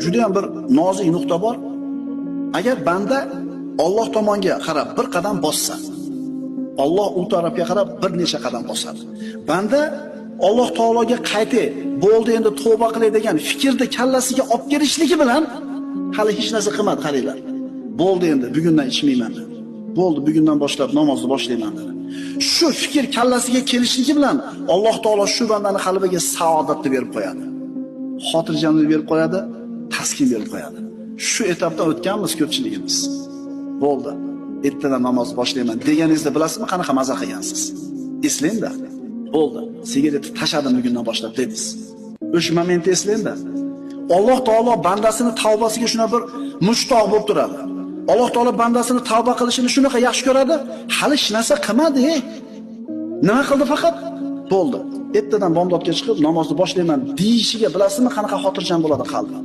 juda ham bir nozik nuqta bor. Agar banda Alloh tomonga qarab bir qadam bossa, Alloh u tarafga qarab bir necha qadam bosadi. Banda Alloh taologa qaytay, bo'ldi endi tavba qilay degan fikrni kallasiga olib kelishligi bilan hali hech narsa qilmadi, qaranglar. Bo'ldi endi bugundan ichmayman dedi. Bo'ldi bugundan boshlab namozni boshlayman dedi. Shu fikr kallasiga kelishligi bilan Alloh taolo shu bandani qalbiga saodatni berib qo'yadi. Xotirjamlik berib qo'yadi, taskin berib qo'yadi. Shu etapdan o'tganmiz ko'pchiligimiz. Bo'ldi. Ertadan namoz boshlayman deganingizda bilasizmi qanaqa maza qilgansiz? Eslangda. Bo'ldi. Sigaretni tashladim bugundan boshlab dedingiz. O'sha momentni eslangda. Alloh taolo bandasini tavbasiga shuna bir mushtoq bo'lib turadi. Alloh taolo bandasini tavba qilishini shunaqa yaxshi ko'radi. Hali hech narsa qilmadi. Nima qildi faqat? Bo'ldi. Ertadan bomdodga chiqib namozni boshlayman deyishiga bilasizmi qanaqa xotirjam bo'ladi qalbi?